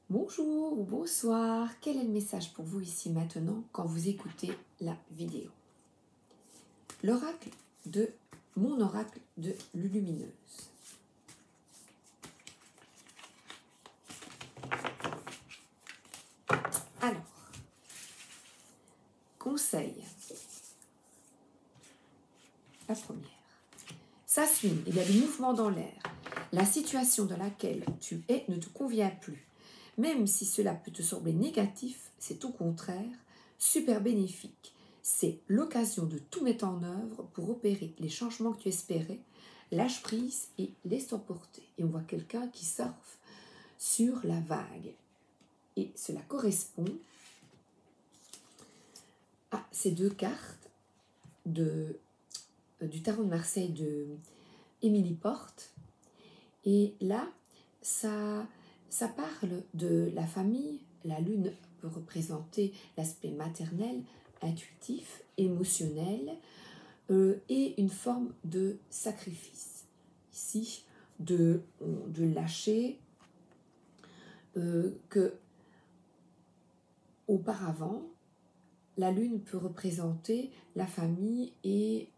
Bonjour ou bonsoir, quel est le message pour vous ici maintenant quand vous écoutez la vidéo? L'oracle de mon oracle de Lulumineuse. Alors, conseil. La première. Ça swing, il y a du mouvement dans l'air. La situation dans laquelle tu es ne te convient plus. Même si cela peut te sembler négatif, c'est au contraire super bénéfique. C'est l'occasion de tout mettre en œuvre pour opérer les changements que tu espérais. Lâche prise et laisse-toi porter. Et on voit quelqu'un qui surfe sur la vague. Et cela correspond à ces deux cartes du tarot de Marseille de Émilie Porte. Et là, ça parle de la famille. La lune peut représenter l'aspect maternel, intuitif, émotionnel et une forme de sacrifice. Ici, de lâcher que auparavant, la lune peut représenter la famille et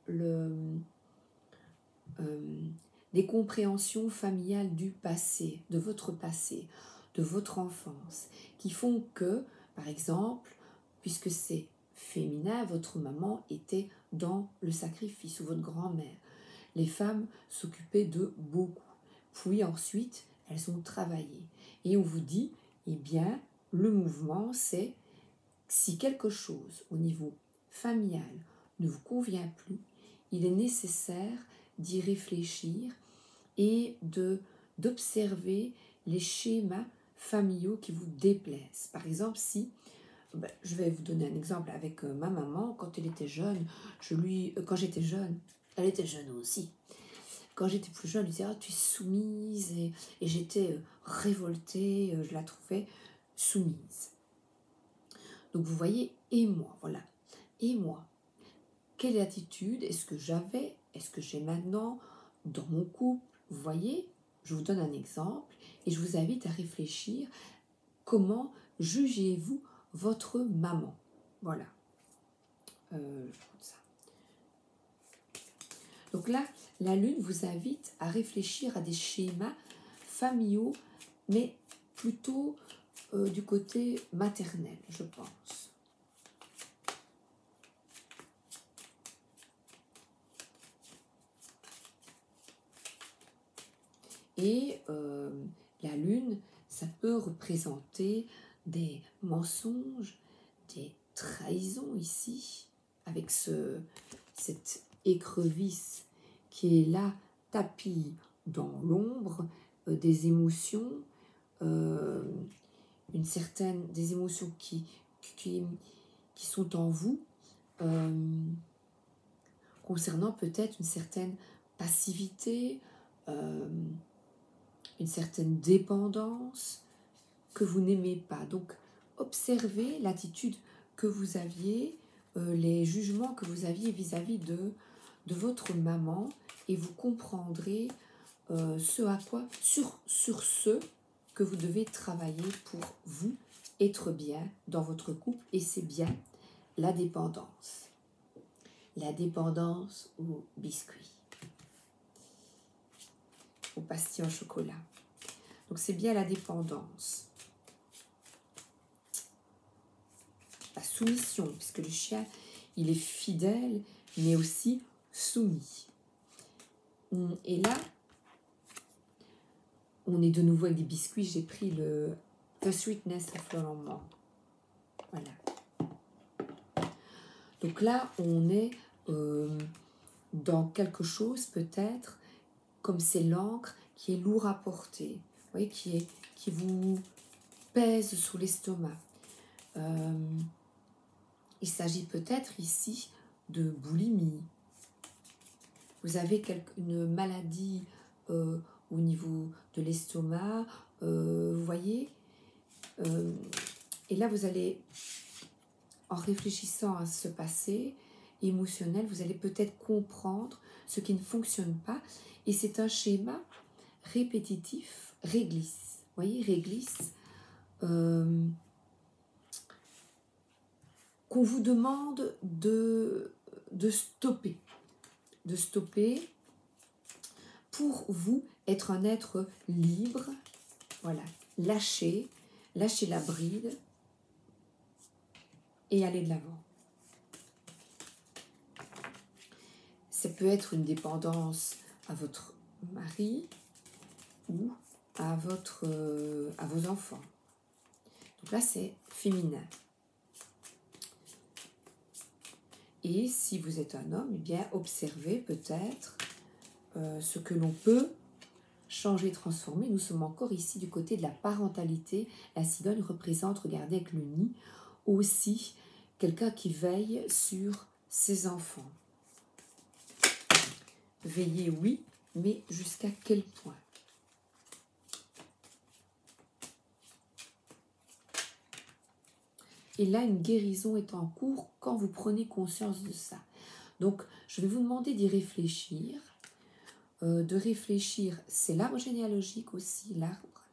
des compréhensions familiales du passé, de votre enfance, qui font que, par exemple, puisque c'est féminin, votre maman était dans le sacrifice, ou votre grand-mère. Les femmes s'occupaient de beaucoup. Puis ensuite, elles ont travaillé. Et on vous dit, eh bien, le mouvement, c'est si quelque chose au niveau familial ne vous convient plus, il est nécessaire d'y réfléchir et d'observer les schémas familiaux qui vous déplaisent. Par exemple, si, je vais vous donner un exemple avec ma maman, quand elle était jeune, quand j'étais jeune, elle était jeune aussi. Quand j'étais plus jeune, je disais, tu es soumise, et j'étais révoltée, je la trouvais soumise. Donc vous voyez, et moi, voilà. Et moi, quelle attitude est-ce que j'avais, est-ce que j'ai maintenant dans mon couple? Vous voyez, je vous donne un exemple et je vous invite à réfléchir comment jugez-vous votre maman. Voilà. Ça. Donc là, la lune vous invite à réfléchir à des schémas familiaux, mais plutôt du côté maternel, je pense. Et la lune, ça peut représenter des mensonges, des trahisons ici, avec cette écrevisse qui est là, tapie dans l'ombre, des émotions, des émotions qui sont en vous, concernant peut-être une certaine passivité, une certaine dépendance que vous n'aimez pas. Donc, observez l'attitude que vous aviez, les jugements que vous aviez vis-à-vis de votre maman, et vous comprendrez sur ce que vous devez travailler pour vous être bien dans votre couple, et c'est bien la dépendance. La dépendance au biscuit, au pastilles au chocolat. Donc c'est bien la dépendance. La soumission, puisque le chien, il est fidèle, mais aussi soumis. Et là, on est de nouveau avec des biscuits. J'ai pris le The Sweetness of Lolland. Voilà. Donc là, on est dans quelque chose peut-être, comme c'est l'encre, qui est lourd à porter. Vous voyez, qui vous pèse sous l'estomac. Il s'agit peut-être ici de boulimie. Vous avez une maladie au niveau de l'estomac, vous voyez. Et là, vous allez, en réfléchissant à ce passé émotionnel, vous allez peut-être comprendre ce qui ne fonctionne pas. Et c'est un schéma répétitif, réglisse. Vous voyez, réglisse, qu'on vous demande de stopper. De stopper pour vous être un être libre. Voilà, lâcher la bride et aller de l'avant. Ça peut être une dépendance à votre mari ou à vos enfants. Donc là, c'est féminin. Et si vous êtes un homme, eh bien, observez peut-être ce que l'on peut changer, transformer. Nous sommes encore ici du côté de la parentalité. La cigogne représente, regardez avec le nid, aussi quelqu'un qui veille sur ses enfants. Veiller, oui, mais jusqu'à quel point? Et là, une guérison est en cours quand vous prenez conscience de ça. Donc, je vais vous demander d'y réfléchir. C'est l'arbre généalogique aussi, l'arbre.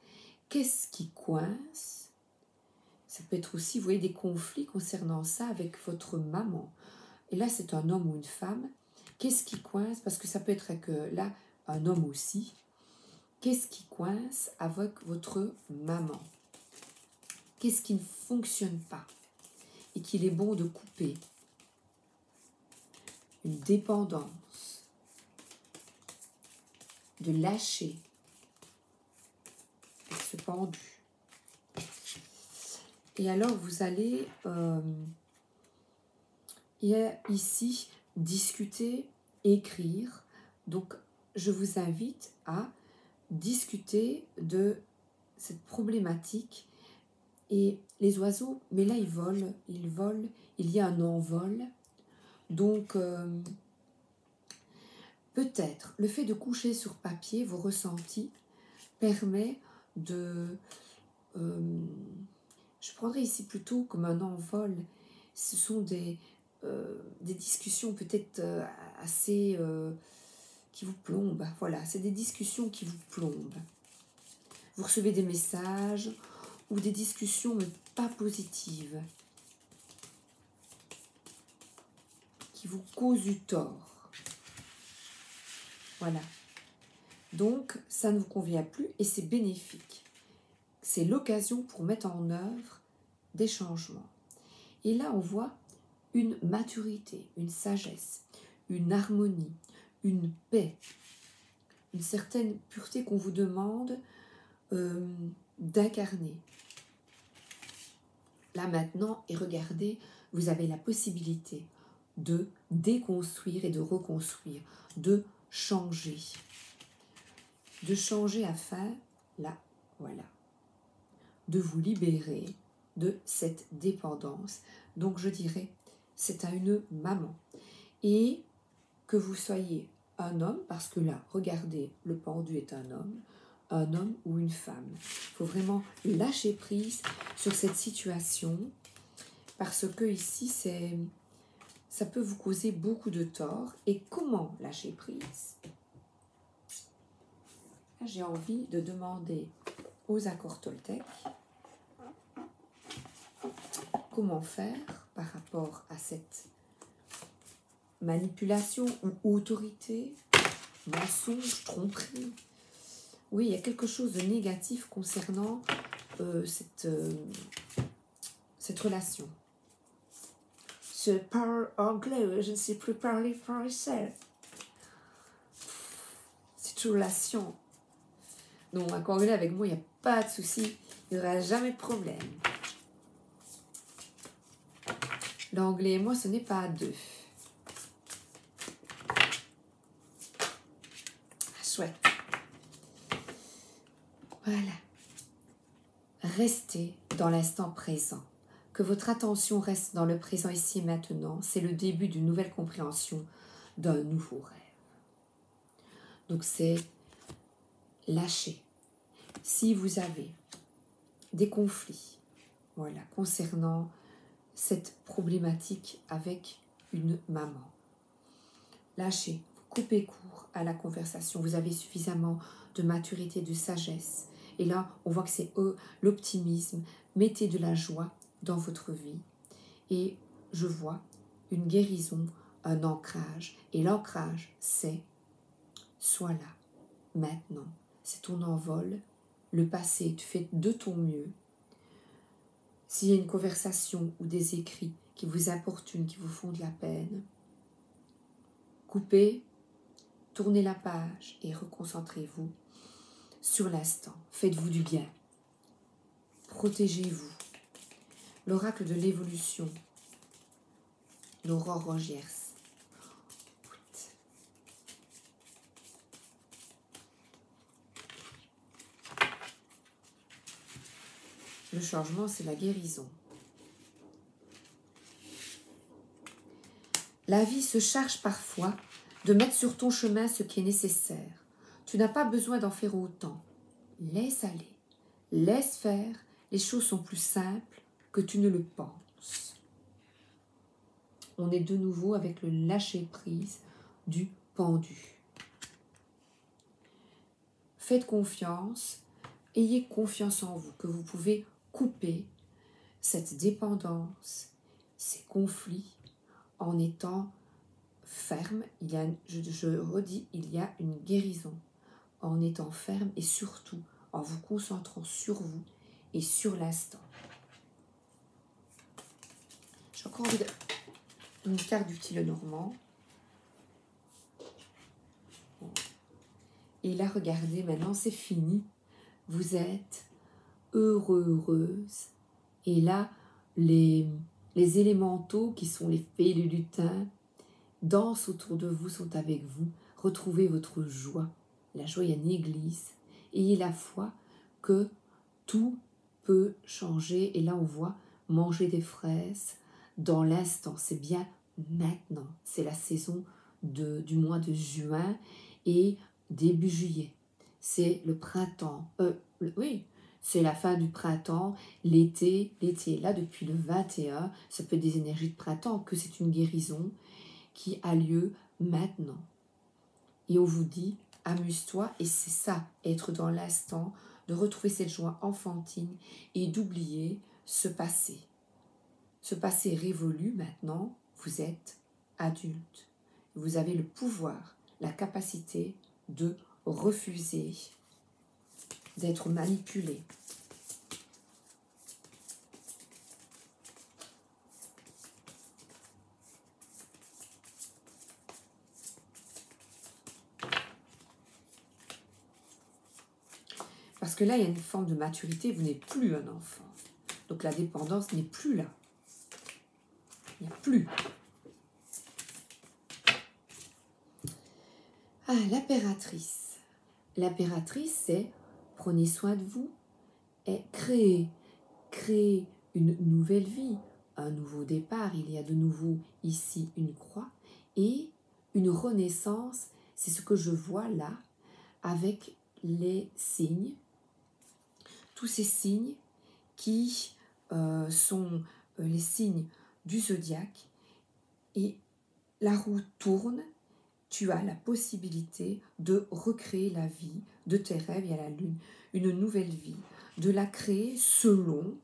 Qu'est-ce qui coince? Ça peut être aussi, vous voyez, des conflits concernant ça avec votre maman. Et là, c'est un homme ou une femme. Qu'est-ce qui coince? Parce que ça peut être avec, là, un homme aussi. Qu'est-ce qui coince avec votre maman? Qu'est-ce qui ne fonctionne pas et qu'il est bon de couper? Une dépendance, de lâcher ce pendu. Et alors, vous allez ici discuter, écrire. Donc, je vous invite à discuter de cette problématique. Et les oiseaux, mais là ils volent, il y a un envol. Donc peut-être le fait de coucher sur papier vos ressentis permet de... je prendrais ici plutôt comme un envol. Ce sont des discussions peut-être assez... qui vous plombent. Voilà, c'est des discussions qui vous plombent. Vous recevez des messages ou des discussions mais pas positives, qui vous causent du tort. Voilà. Donc, ça ne vous convient plus et c'est bénéfique. C'est l'occasion pour mettre en œuvre des changements. Et là, on voit une maturité, une sagesse, une harmonie, une paix, une certaine pureté qu'on vous demande d'incarner. Là maintenant, et regardez, vous avez la possibilité de déconstruire et de reconstruire, de changer afin, là, voilà, de vous libérer de cette dépendance. Donc je dirais, c'est à une maman. Et que vous soyez un homme, parce que là, regardez, le pendu est un homme ou une femme. Il faut vraiment lâcher prise sur cette situation, parce que ici, ça peut vous causer beaucoup de tort. Et comment lâcher prise? J'ai envie de demander aux accords Toltec comment faire par rapport à cette manipulation ou autorité, mensonge, tromperie. Oui, il y a quelque chose de négatif concernant cette relation. Je parle anglais, je ne sais plus parler français. Cette relation. Donc, à corriger avec moi, il n'y a pas de souci. Il n'y aura jamais de problème. L'anglais et moi, ce n'est pas à deux. Chouette. Voilà. Restez dans l'instant présent. Que votre attention reste dans le présent ici et maintenant. C'est le début d'une nouvelle compréhension d'un nouveau rêve. Donc, c'est lâcher. Si vous avez des conflits, voilà, concernant cette problématique avec une maman, lâchez, coupez court à la conversation. Vous avez suffisamment de maturité, de sagesse Et là, on voit que c'est l'optimisme. Mettez de la joie dans votre vie. Et je vois une guérison, un ancrage. Et l'ancrage, c'est sois là, maintenant. C'est ton envol. Le passé, tu fais de ton mieux. S'il y a une conversation ou des écrits qui vous importunent, qui vous font de la peine, coupez, tournez la page et reconcentrez-vous sur l'instant. Faites-vous du bien. Protégez-vous. L'oracle de l'évolution, l'Aurore Rogers. Le changement, c'est la guérison. La vie se charge parfois de mettre sur ton chemin ce qui est nécessaire. Tu n'as pas besoin d'en faire autant. Laisse aller, laisse faire. Les choses sont plus simples que tu ne le penses. On est de nouveau avec le lâcher-prise du pendu. Faites confiance, ayez confiance en vous, que vous pouvez couper cette dépendance, ces conflits, en étant ferme. Je redis, il y a une guérison en étant ferme et surtout en vous concentrant sur vous et sur l'instant. J'ai encore envie d'une carte du Tillenormand. Et là, regardez, maintenant c'est fini. Vous êtes heureux, heureuse. Et là, les élémentaux qui sont les fées, les lutins, dansent autour de vous, sont avec vous. Retrouvez votre joie. La joie, il y a une église. Ayez la foi que tout peut changer. Et là, on voit manger des fraises dans l'instant. C'est bien maintenant. C'est la saison du mois de juin et début juillet. C'est le printemps. Oui, c'est la fin du printemps, l'été est là depuis le 21. Ça peut être des énergies de printemps, que c'est une guérison qui a lieu maintenant. Et on vous dit, amuse-toi, et c'est ça, être dans l'instant, de retrouver cette joie enfantine et d'oublier ce passé. Ce passé révolu, maintenant, vous êtes adulte. Vous avez le pouvoir, la capacité de refuser d'être manipulé. Parce que là, il y a une forme de maturité, vous n'êtes plus un enfant. Donc la dépendance n'est plus là. Il n'y a plus. Ah, l'impératrice. L'impératrice, c'est prenez soin de vous et créez une nouvelle vie, un nouveau départ. Il y a de nouveau ici une croix et une renaissance. C'est ce que je vois là avec les signes. Tous ces signes qui sont les signes du zodiaque. Et la roue tourne. Tu as la possibilité de recréer la vie de tes rêves. Il y a la lune, une nouvelle vie, de la créer selon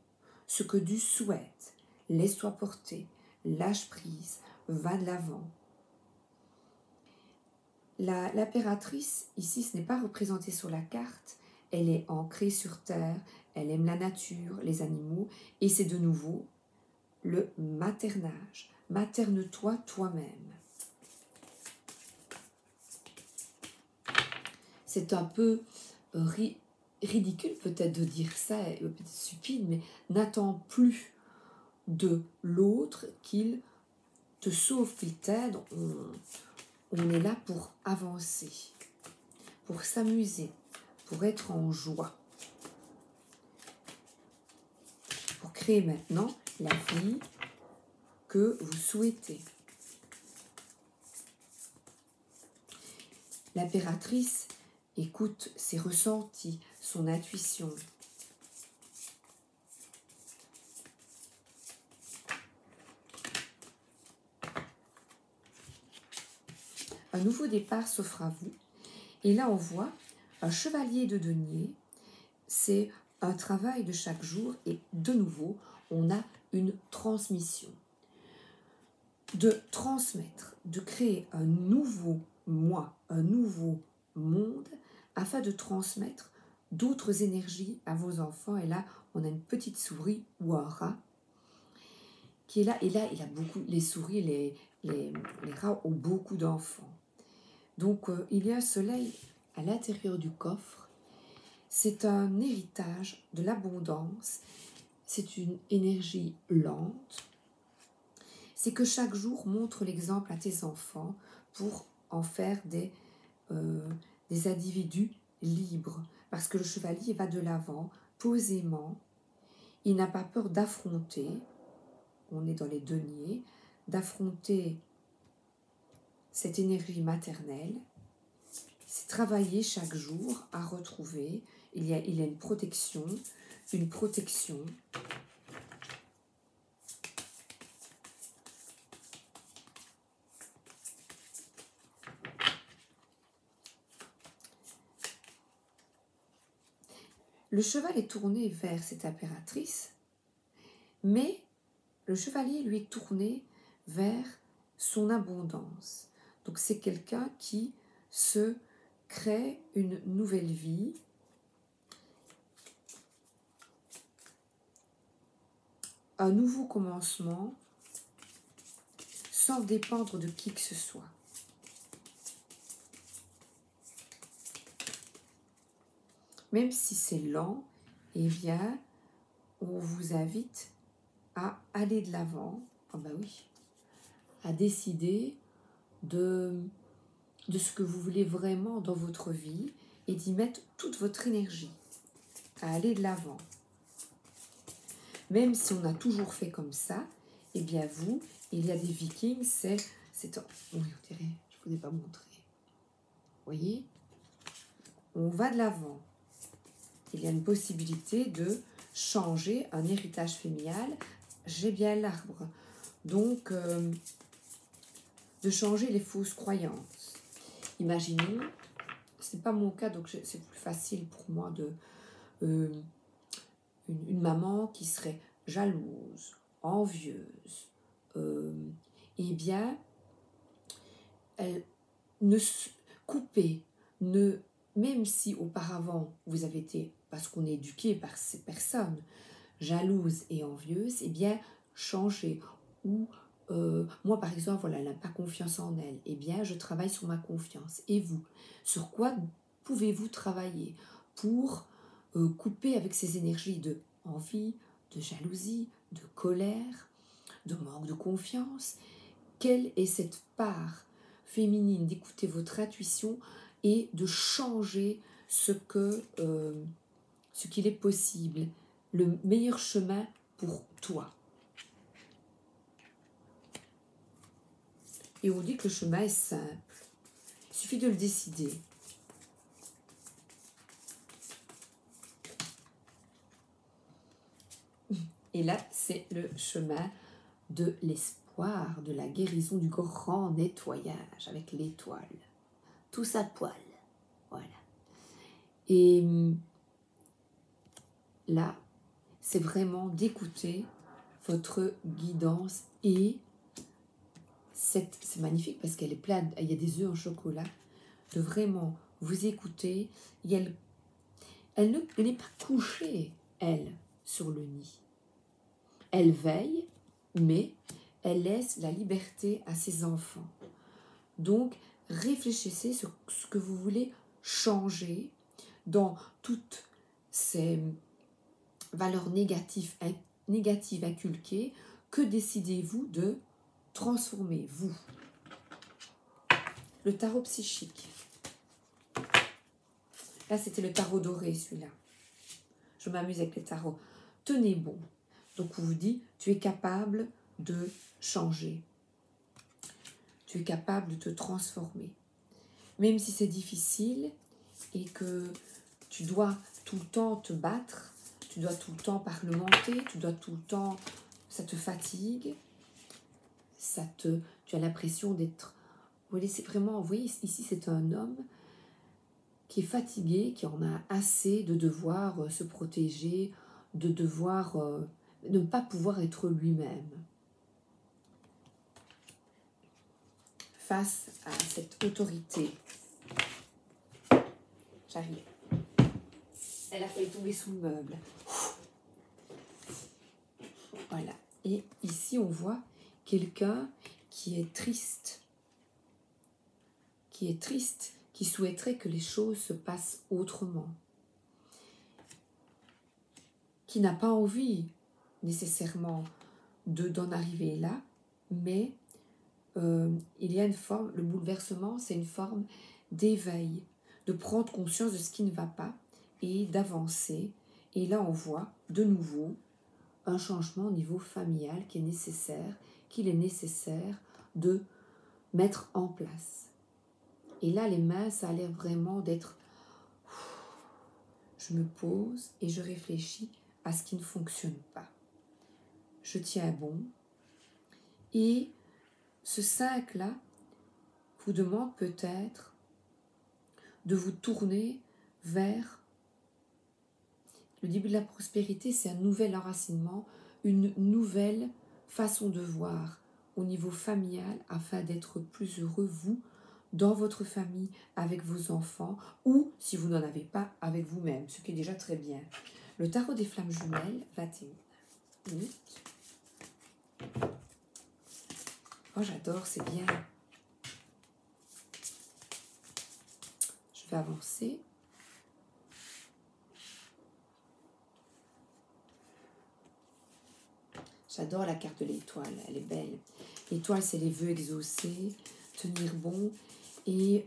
ce que tu souhaites. Laisse-toi porter, lâche prise, va de l'avant. L'impératrice, ici, ce n'est pas représenté sur la carte, elle est ancrée sur terre, elle aime la nature, les animaux, et c'est de nouveau le maternage. Materne-toi toi-même. C'est un peu ridicule peut-être de dire ça, peut-être stupide, mais n'attends plus de l'autre qu'il te sauve, qu'il t'aide. On est là pour avancer, pour s'amuser, pour être en joie, pour créer maintenant la vie que vous souhaitez. L'impératrice écoute ses ressentis, son intuition. Un nouveau départ s'offre à vous. Et là, on voit un chevalier de denier. c'est un travail de chaque jour et de nouveau, on a une transmission. De transmettre, de créer un nouveau moi, un nouveau monde, afin de transmettre d'autres énergies à vos enfants. Et là, on a une petite souris ou un rat qui est là. Et là, il a beaucoup, les souris, les rats ont beaucoup d'enfants. Donc, il y a un soleil à l'intérieur du coffre. C'est un héritage de l'abondance. C'est une énergie lente. C'est que chaque jour montre l'exemple à tes enfants pour en faire des individus libres. Parce que le chevalier va de l'avant, posément. Il n'a pas peur d'affronter, on est dans les deniers, d'affronter cette énergie maternelle. C'est travailler chaque jour à retrouver. Il y a une protection, une protection. Le cheval est tourné vers cette impératrice, mais le chevalier lui est tourné vers son abondance. Donc c'est quelqu'un qui se crée une nouvelle vie, un nouveau commencement, sans dépendre de qui que ce soit. Même si c'est lent, eh bien, on vous invite à aller de l'avant, ah ben oui, à décider de ce que vous voulez vraiment dans votre vie et d'y mettre toute votre énergie, à aller de l'avant. Même si on a toujours fait comme ça, eh bien vous, il y a des vikings, oui, on dirait, je ne vous ai pas montré. Vous voyez, on va de l'avant. Il y a une possibilité de changer un héritage familial. J'ai bien l'arbre. Donc, de changer les fausses croyances. Imaginons, ce n'est pas mon cas, donc c'est plus facile pour moi de... une maman qui serait jalouse, envieuse, eh bien, elle ne couper, même si auparavant vous avez été, parce qu'on est éduqué par ces personnes, jalouses et envieuses, eh bien, changer. Ou moi, par exemple, voilà, elle n'a pas confiance en elle, eh bien, je travaille sur ma confiance. Et vous, sur quoi pouvez-vous travailler pour couper avec ces énergies de envie, de jalousie, de colère, de manque de confiance? Quelle est cette part féminine d'écouter votre intuition et de changer ce qu'il est possible, le meilleur chemin pour toi? Et on dit que le chemin est simple. Il suffit de le décider. Et là, c'est le chemin de l'espoir, de la guérison, du grand nettoyage avec l'étoile. Tous à poil. Voilà. Et là, c'est vraiment d'écouter votre guidance et c'est magnifique parce qu'elle est pleine, il y a des œufs en chocolat, de vraiment vous écouter. Elle n'est pas couchée, elle, sur le nid. Elle veille, mais elle laisse la liberté à ses enfants. Donc, réfléchissez sur ce que vous voulez changer dans toutes ces valeurs négatives inculquées. Que décidez-vous de transformer, vous? Le tarot psychique. Là, c'était le tarot doré, celui-là. Je m'amuse avec les tarots. Tenez bon. Donc, on vous dit, tu es capable de changer. Tu es capable de te transformer. Même si c'est difficile et que tu dois tout le temps te battre, tu dois tout le temps parlementer, tu dois tout le temps... Ça te fatigue, tu as l'impression d'être... Vous voyez, c'est vraiment... Vous voyez, ici, c'est un homme qui est fatigué, qui en a assez de devoir se protéger, de devoir ne pas pouvoir être lui-même. Face à cette autorité, j'arrive. Elle a failli tomber sous le meuble. Voilà. Et ici, on voit quelqu'un qui est triste, qui souhaiterait que les choses se passent autrement, qui n'a pas envie nécessairement d'en arriver là, mais il y a une forme, le bouleversement, c'est une forme d'éveil, de prendre conscience de ce qui ne va pas et d'avancer. Et là, on voit de nouveau un changement au niveau familial qui est nécessaire, qu'il est nécessaire de mettre en place. Et là, les mains, ça a l'air vraiment d'être... Je me pose et je réfléchis à ce qui ne fonctionne pas. Je tiens bon. Et ce 5-là vous demande peut-être de vous tourner vers le début de la prospérité. C'est un nouvel enracinement, une nouvelle façon de voir au niveau familial afin d'être plus heureux, vous, dans votre famille, avec vos enfants, ou, si vous n'en avez pas, avec vous-même, ce qui est déjà très bien. Le tarot des flammes jumelles, 21 minutes. Oh, j'adore, c'est bien. Je vais avancer. J'adore la carte de l'étoile, elle est belle. L'étoile, c'est les vœux exaucés, tenir bon. Et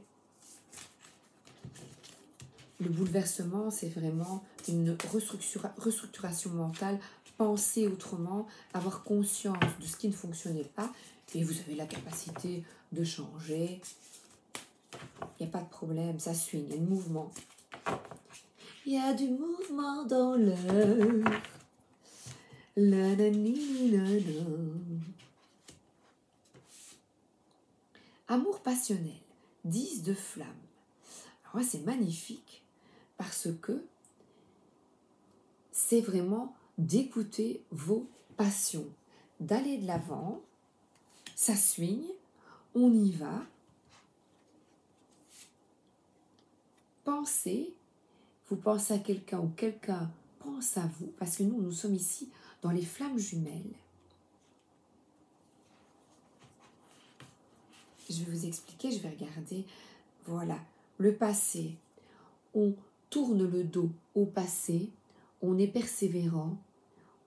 le bouleversement, c'est vraiment une restructuration mentale, penser autrement, avoir conscience de ce qui ne fonctionnait pas. Et vous avez la capacité de changer. Il n'y a pas de problème, ça suit, il y a du mouvement. Il y a du mouvement dans l'air. La na ni na na. Amour passionnel, 10 de flammes. Alors là, c'est magnifique parce que c'est vraiment d'écouter vos passions, d'aller de l'avant, ça swing, on y va. Pensez, vous pensez à quelqu'un ou quelqu'un pense à vous, parce que nous sommes ici dans les flammes jumelles. Je vais vous expliquer, je vais regarder. Voilà, le passé. On tourne le dos au passé, on est persévérant,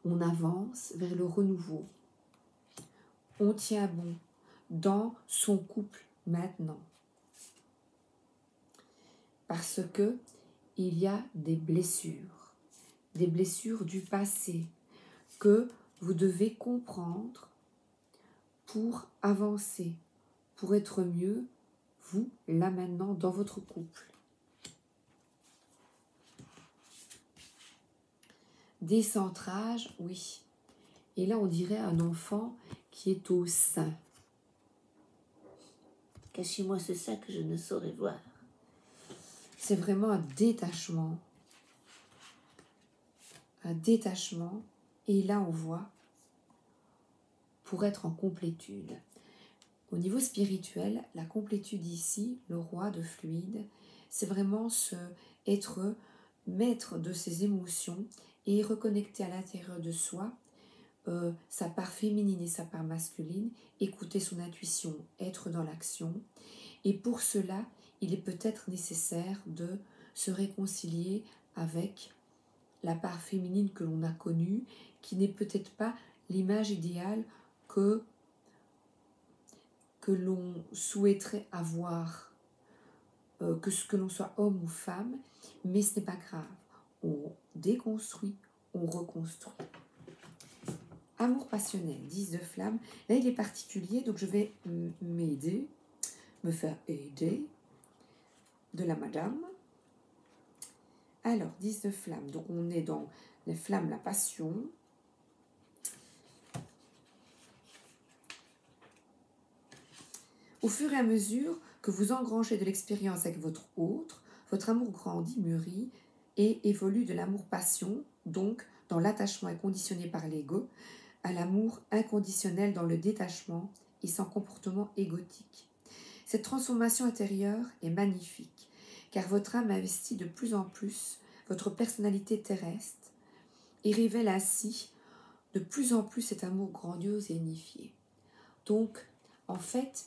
on avance vers le renouveau. On tient bon dans son couple maintenant. Parce que il y a des blessures du passé que vous devez comprendre pour avancer, pour être mieux, vous, là maintenant, dans votre couple. Décentrage, oui. Et là, on dirait un enfant qui est au sein. Cachez-moi ce sein que je ne saurais voir. C'est vraiment un détachement. Un détachement. Et là, on voit pour être en complétude. Au niveau spirituel, la complétude ici, le roi de fluide, c'est vraiment être maître de ses émotions et reconnecter à l'intérieur de soi sa part féminine et sa part masculine, écouter son intuition, être dans l'action. Et pour cela, il est peut-être nécessaire de se réconcilier avec la part féminine que l'on a connue, qui n'est peut-être pas l'image idéale que l'on souhaiterait avoir, que l'on soit homme ou femme, mais ce n'est pas grave. On déconstruit, on reconstruit. Amour passionnel, 10 de flamme. Là, il est particulier, donc je vais me faire aider de la madame. Alors, 10 de flamme, donc on est dans les flammes, la passion. Au fur et à mesure que vous engrangez de l'expérience avec votre autre, Votre amour grandit, mûrit et évolue de l'amour-passion, donc dans l'attachement inconditionné par l'ego, à l'amour inconditionnel dans le détachement et sans comportement égotique. Cette transformation intérieure est magnifique, car votre âme investit de plus en plus votre personnalité terrestre et révèle ainsi de plus en plus cet amour grandiose et unifié. Donc, en fait,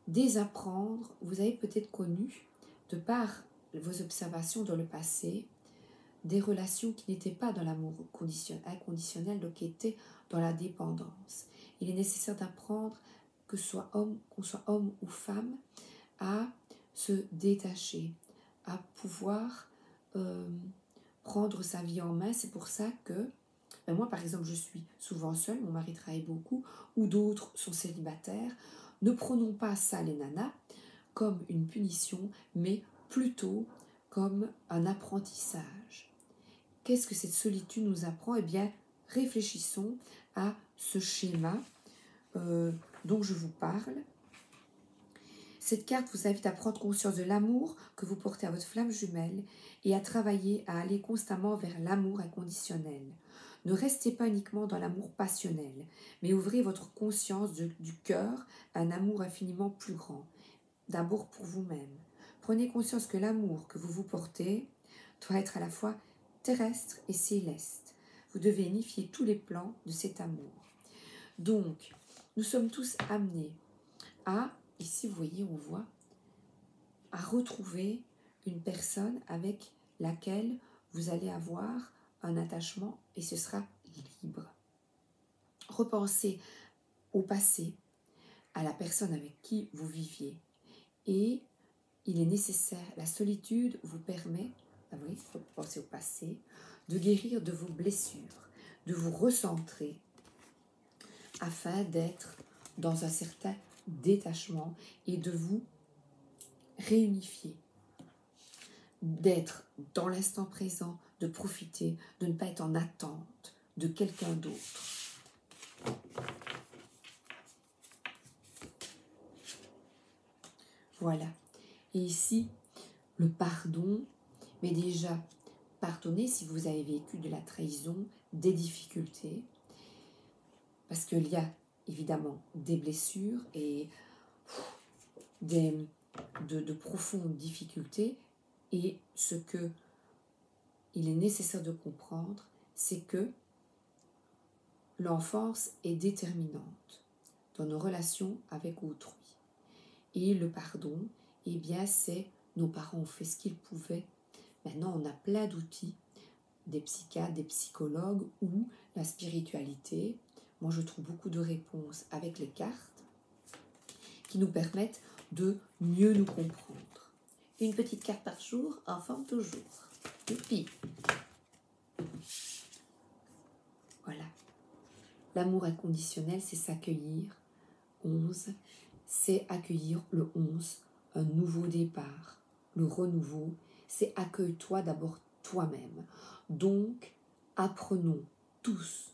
désapprendre, vous avez peut-être connu, de par vos observations dans le passé, des relations qui n'étaient pas dans l'amour inconditionnel, donc qui étaient dans la dépendance. Il est nécessaire d'apprendre, qu'on soit homme ou femme, à se détacher, à pouvoir prendre sa vie en main. C'est pour ça que moi, par exemple, je suis souvent seule, mon mari travaille beaucoup, ou d'autres sont célibataires. Ne prenons pas ça, les nanas, comme une punition, mais plutôt comme un apprentissage. Qu'est-ce que cette solitude nous apprend? Eh bien, réfléchissons à ce schéma dont je vous parle. Cette carte vous invite à prendre conscience de l'amour que vous portez à votre flamme jumelle et à travailler à aller constamment vers l'amour inconditionnel. Ne restez pas uniquement dans l'amour passionnel, mais ouvrez votre conscience du cœur à un amour infiniment plus grand. D'abord pour vous-même. Prenez conscience que l'amour que vous portez doit être à la fois terrestre et céleste. Vous devez unifier tous les plans de cet amour. Donc, nous sommes tous amenés à, ici vous voyez, on voit, à retrouver une personne avec laquelle vous allez avoir un attachement et ce sera libre. Repensez au passé, à la personne avec qui vous viviez. Et il est nécessaire, la solitude vous permet, oui, repensez au passé, de guérir de vos blessures, de vous recentrer afin d'être dans un certain détachement et de vous réunifier, d'être dans l'instant présent, de profiter, de ne pas être en attente de quelqu'un d'autre. Voilà. Et ici, le pardon, mais déjà, pardonnez si vous avez vécu de la trahison, des difficultés, parce qu'il y a évidemment des blessures et de profondes difficultés. Et ce que il est nécessaire de comprendre, c'est que l'enfance est déterminante dans nos relations avec autrui. Et le pardon, eh bien, c'est nos parents ont fait ce qu'ils pouvaient. Maintenant, on a plein d'outils, des psychiatres, des psychologues ou la spiritualité. Moi, je trouve beaucoup de réponses avec les cartes qui nous permettent de mieux nous comprendre. Une petite carte par jour, en forme toujours. Youpi! Voilà. L'amour inconditionnel, c'est s'accueillir. 11, c'est accueillir le 11, un nouveau départ. Le renouveau, c'est accueille-toi d'abord toi-même. Donc, apprenons tous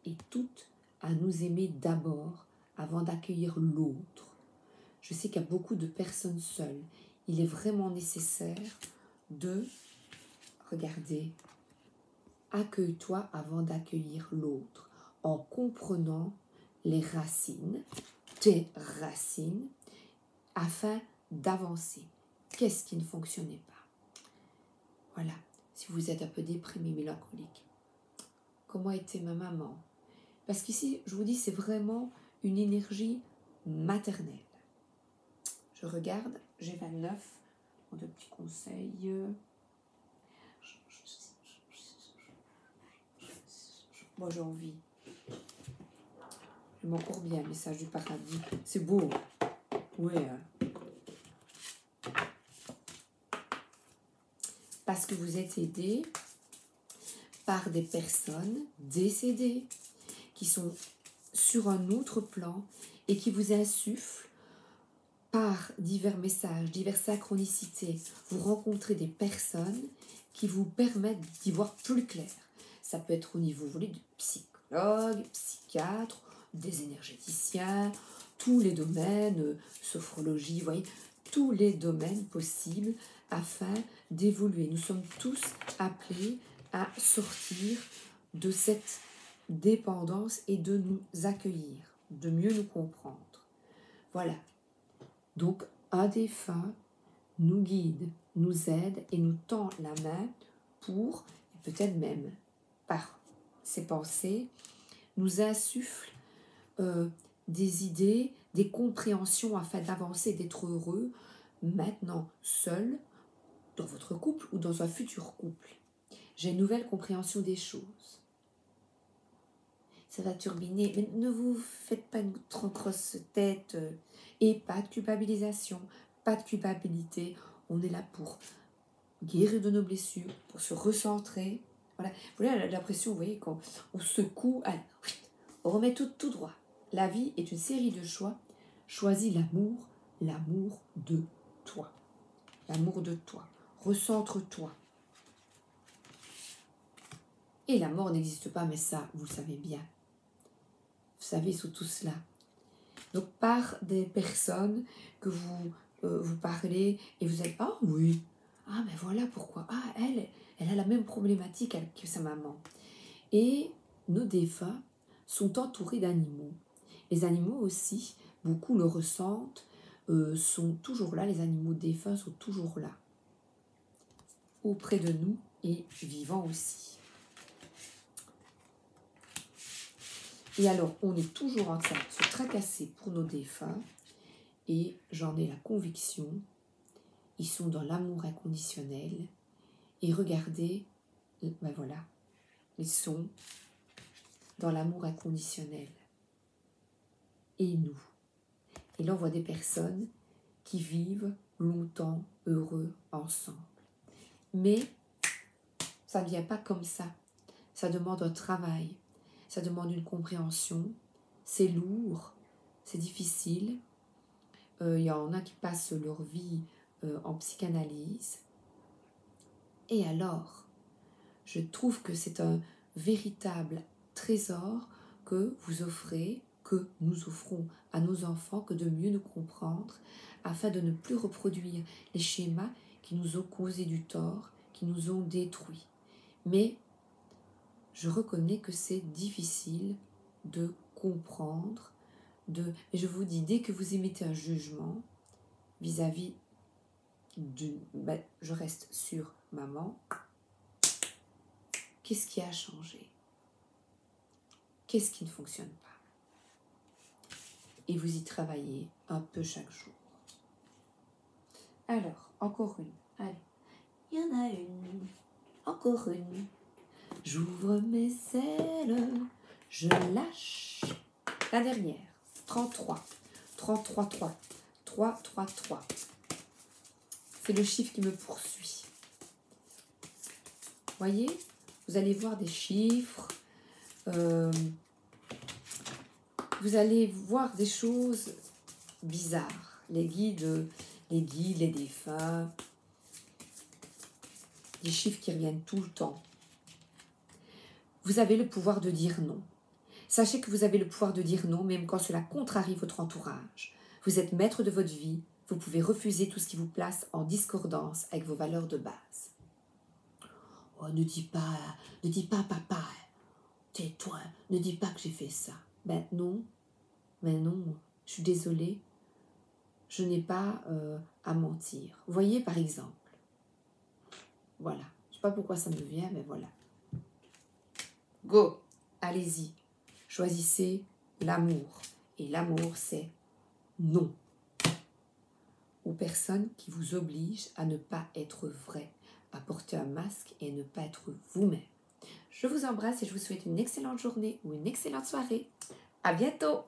et toutes à nous aimer d'abord avant d'accueillir l'autre. Je sais qu'il y a beaucoup de personnes seules. Il est vraiment nécessaire de regarder, accueille-toi avant d'accueillir l'autre, en comprenant les racines, tes racines, afin d'avancer. Qu'est-ce qui ne fonctionnait pas? Voilà, si vous êtes un peu déprimé, mélancolique, comment était ma maman? Parce qu'ici, je vous dis, c'est vraiment une énergie maternelle. Je regarde, j'ai 29, de petits conseils. Moi, j'ai envie. Je m'encours bien, message du paradis. C'est beau. Oui. Parce que vous êtes aidé par des personnes décédées qui sont sur un autre plan et qui vous insufflent par divers messages, diverses synchronicités. Vous rencontrez des personnes qui vous permettent d'y voir plus clair. Ça peut être au niveau, vous voulez, du psychologue, psychiatre, des énergéticiens, tous les domaines, sophrologie, vous voyez, tous les domaines possibles afin d'évoluer. Nous sommes tous appelés à sortir de cette dépendance et de nous accueillir, de mieux nous comprendre. Voilà. Donc, un défunt nous guide, nous aide et nous tend la main pour, peut-être même par ses pensées, nous insuffle des idées, des compréhensions afin d'avancer, d'être heureux, maintenant seul, dans votre couple ou dans un futur couple. J'ai une nouvelle compréhension des choses. Ça va turbiner, mais ne vous faites pas une trop grosse tête et pas de culpabilisation, pas de culpabilité. On est là pour guérir de nos blessures, pour se recentrer. Voilà, vous voyez la pression, vous voyez, quand on secoue, allez, on remet tout droit. La vie est une série de choix. Choisis l'amour, l'amour de toi. L'amour de toi. Recentre-toi. Et la mort n'existe pas, mais ça, vous le savez bien. Vous savez sous tout cela. Donc, par des personnes que vous parlez et vous êtes « Ah oui, ah mais voilà pourquoi. Ah, elle a la même problématique que sa maman. » Et nos défunts sont entourés d'animaux. Les animaux aussi, beaucoup le ressentent, sont toujours là. Les animaux défunts sont toujours là. Auprès de nous et vivants aussi. Et alors, on est toujours en train de se tracasser pour nos défunts. Et j'en ai la conviction, ils sont dans l'amour inconditionnel. Et regardez, ben voilà, ils sont dans l'amour inconditionnel. Et nous. Et là, on voit des personnes qui vivent longtemps heureux ensemble. Mais ça ne vient pas comme ça. Ça demande un travail. Ça demande une compréhension. C'est lourd. C'est difficile. Il y en a qui passent leur vie en psychanalyse. Et alors, je trouve que c'est un véritable trésor que vous offrez, que nous offrons à nos enfants, que de mieux nous comprendre, afin de ne plus reproduire les schémas qui nous ont causé du tort, qui nous ont détruits. Mais je reconnais que c'est difficile de comprendre, et je vous dis, dès que vous émettez un jugement vis-à-vis je reste sur maman, qu'est-ce qui a changé? Qu'est-ce qui ne fonctionne pas? Et vous y travaillez un peu chaque jour. Alors, encore une. Allez, il y en a une. Encore une. J'ouvre mes ailes, je lâche. La dernière, 33. 33, 3. 3, 3, 3. C'est le chiffre qui me poursuit. Voyez, vous allez voir des chiffres. Vous allez voir des choses bizarres. Les guides, les défunts. Des chiffres qui reviennent tout le temps. Vous avez le pouvoir de dire non. Sachez que vous avez le pouvoir de dire non, même quand cela contrarie votre entourage. Vous êtes maître de votre vie. Vous pouvez refuser tout ce qui vous place en discordance avec vos valeurs de base. Oh, ne dis pas papa, tais-toi, ne dis pas que j'ai fait ça. Ben non, je suis désolée, je n'ai pas à mentir. Vous voyez par exemple, voilà, je ne sais pas pourquoi ça me vient, mais voilà. Go, allez-y, choisissez l'amour. Et l'amour, c'est non. Aux personnes qui vous obligent à ne pas être vrai, à porter un masque et à ne pas être vous-même. Je vous embrasse et je vous souhaite une excellente journée ou une excellente soirée. À bientôt!